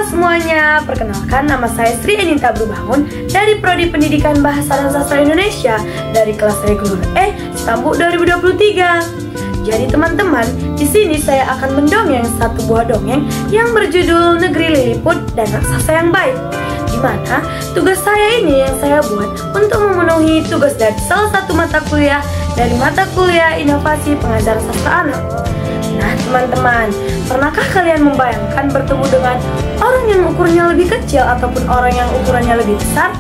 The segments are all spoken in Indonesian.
Halo semuanya, perkenalkan nama saya Sri Enita Brubangun dari Prodi Pendidikan Bahasa dan Sastra Indonesia dari kelas reguler E Citambuk 2023. Jadi teman-teman, di sini saya akan mendongeng satu buah dongeng yang berjudul Negeri Liliput dan Raksasa yang Baik. Di mana tugas saya ini yang saya buat untuk memenuhi tugas dari salah satu mata kuliah dari mata kuliah Inovasi Pengajaran Sastra Anak. Nah teman-teman, pernahkah kalian membayangkan bertemu dengan orang yang ukurnya lebih kecil ataupun orang yang ukurannya lebih besar?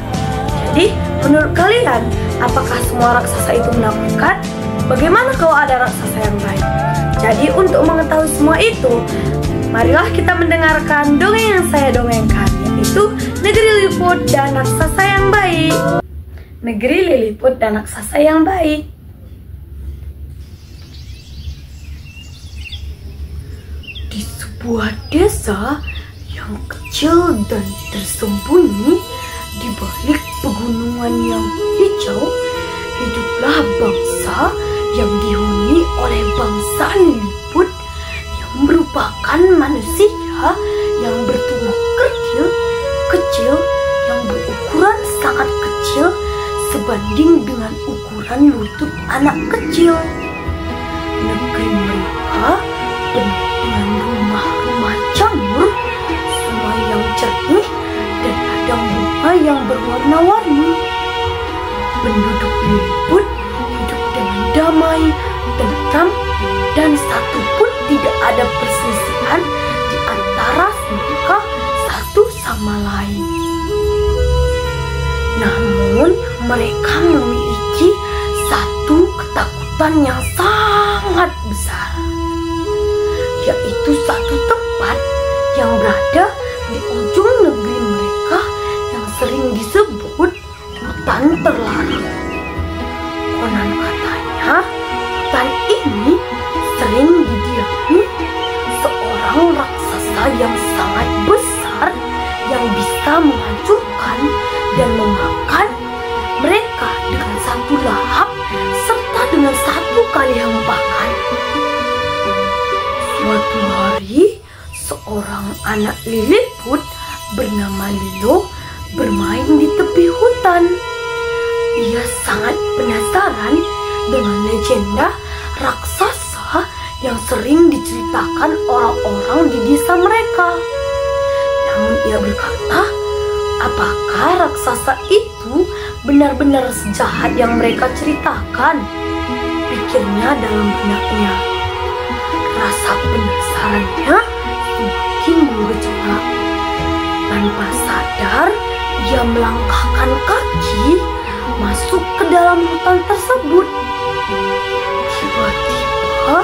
Jadi, menurut kalian, apakah semua raksasa itu menakutkan? Bagaimana kalau ada raksasa yang baik? Jadi, untuk mengetahui semua itu, marilah kita mendengarkan dongeng yang saya dongengkan, yaitu Negeri Liliput dan Raksasa yang Baik. Negeri Liliput dan Raksasa yang Baik. Di sebuah desa yang kecil dan tersembunyi di balik pegunungan yang hijau, hiduplah bangsa yang dihuni oleh bangsa Liliput yang merupakan manusia yang bertubuh kecil yang berukuran sangat kecil sebanding dengan ukuran lutut anak kecil. Negeri mereka penuh dengan rumah-rumah jamur, sungai yang jernih, dan ladang bunga yang berwarna-warni. Penduduk Liliput hidup dengan damai, tentram, dan satupun tidak ada perselisihan di antara mereka satu sama lain. Namun mereka memiliki satu ketakutan yang sangat besar, yaitu satu tempat yang berada di ujung negeri mereka yang sering disebut hutan terlarang. Konon katanya, hutan ini sering didiami seorang raksasa yang sangat besar yang bisa menghancurkan dan memakan mereka dengan satu lahap serta dengan satu kali hempakan. Suatu hari, seorang anak Liliput bernama Lilo bermain di tepi hutan. Ia sangat penasaran dengan legenda raksasa yang sering diceritakan orang-orang di desa mereka. Namun ia berkata, apakah raksasa itu benar-benar sejahat yang mereka ceritakan? Pikirnya dalam benaknya. Rasa penasarannya semakin menggejolak. Tanpa sadar, ia melangkahkan kaki masuk ke dalam hutan tersebut. Tiba-tiba,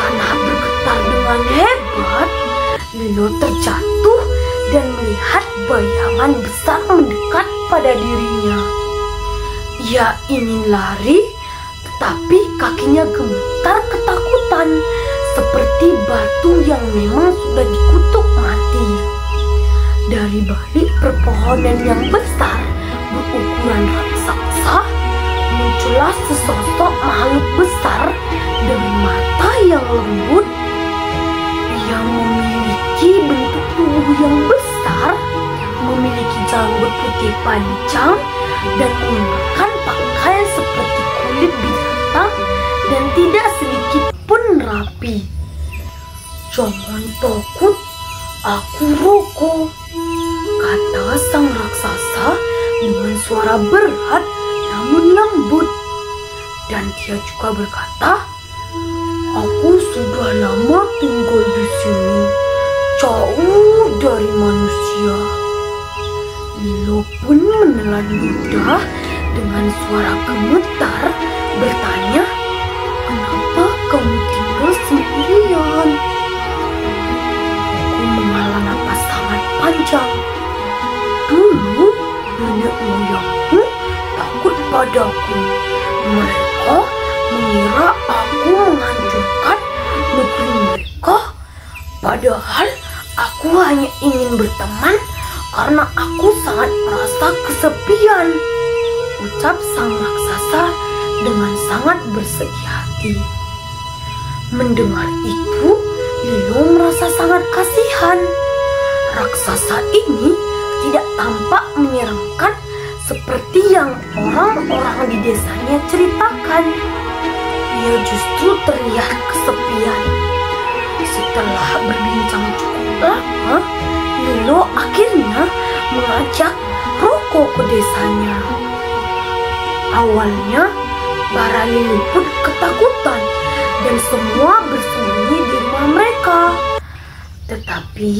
tanah bergetar dengan hebat. Lilo terjatuh dan melihat bayangan besar mendekat pada dirinya. Ia ingin lari, tetapi kakinya gemetar ketakutan, seperti batu yang memang sudah dikutuk mati. Dari balik pepohonan yang besar berukuran raksasa, muncullah sesosok makhluk besar dengan mata yang lembut. Ia memiliki bentuk tubuh yang besar, memiliki janggut putih panjang, dan menggunakan pakaian seperti kulit binatang dan tidak sedikit pun rapi. Jangan takut, aku Roko, kata sang raksasa dengan suara berat namun lembut. Dan dia juga berkata, aku sudah lama tinggal di sini, jauh dari manusia. Lilo pun menelan ludah dengan suara gemetar bertanya, kenapa kamu tinggal sendirian? Aku menghela napas sangat panjang. Dulu nenek moyangku takut padaku. Mereka mengira aku menghancurkan negeri mereka. Padahal aku hanya ingin berteman karena aku sangat merasa kesepian, ucap sang raksasa dengan sangat bersedih hati. Mendengar itu, Lilo merasa sangat kasihan. Raksasa ini tidak tampak menyeramkan seperti yang orang-orang di desanya ceritakan. Dia justru terlihat kesepian. Setelah berbincang cukup lama, Lilo akhirnya mengajak Roko ke desanya. Awalnya, para liliput ketakutan dan semua bersembunyi di rumah mereka. Tetapi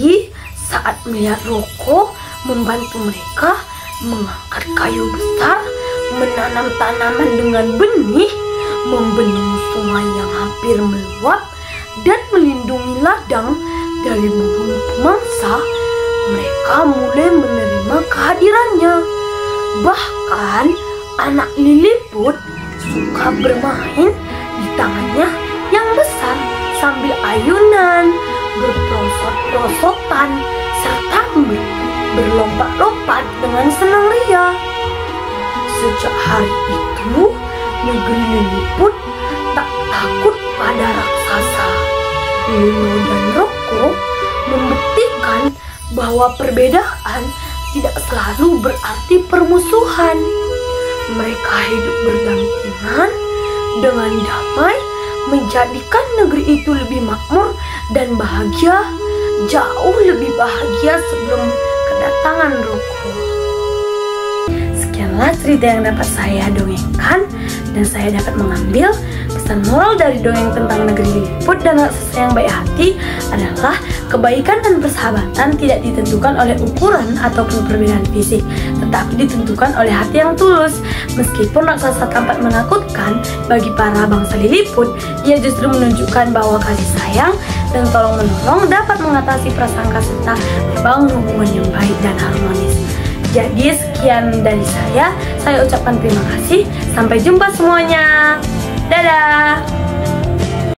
saat melihat Roko membantu mereka mengangkat kayu besar, menanam tanaman dengan benih, membendung sungai yang hampir meluap, dan melindungi ladang dari burung pemangsa, mereka mulai menerima kehadirannya. Bahkan anak liliput suka bermain di tangannya yang besar sambil ayunan, berprosot-prosotan, serta berlompat-lompat dengan senang ria. Sejak hari itu, negeri liliput tak takut pada raksasa. Lilo dan Roko membuktikan bahwa perbedaan tidak selalu berarti permusuhan. Mereka hidup berdampingan dengan damai, menjadikan negeri itu lebih makmur dan bahagia, jauh lebih bahagia sebelum kedatangan Roko. Sekianlah cerita yang dapat saya dongengkan, dan saya dapat mengambil pesan moral dari dongeng tentang negeri liliput dan raksasa yang baik hati adalah kebaikan dan persahabatan tidak ditentukan oleh ukuran ataupun perbedaan fisik, tetapi ditentukan oleh hati yang tulus. Meskipun raksasa tampak menakutkan bagi para bangsa liliput, dia justru menunjukkan bahwa kasih sayang dan tolong-menolong dapat mengatasi prasangka serta membangun hubungan yang baik dan harmonis. Jadi sekian dari saya ucapkan terima kasih. Sampai jumpa semuanya. Dadah.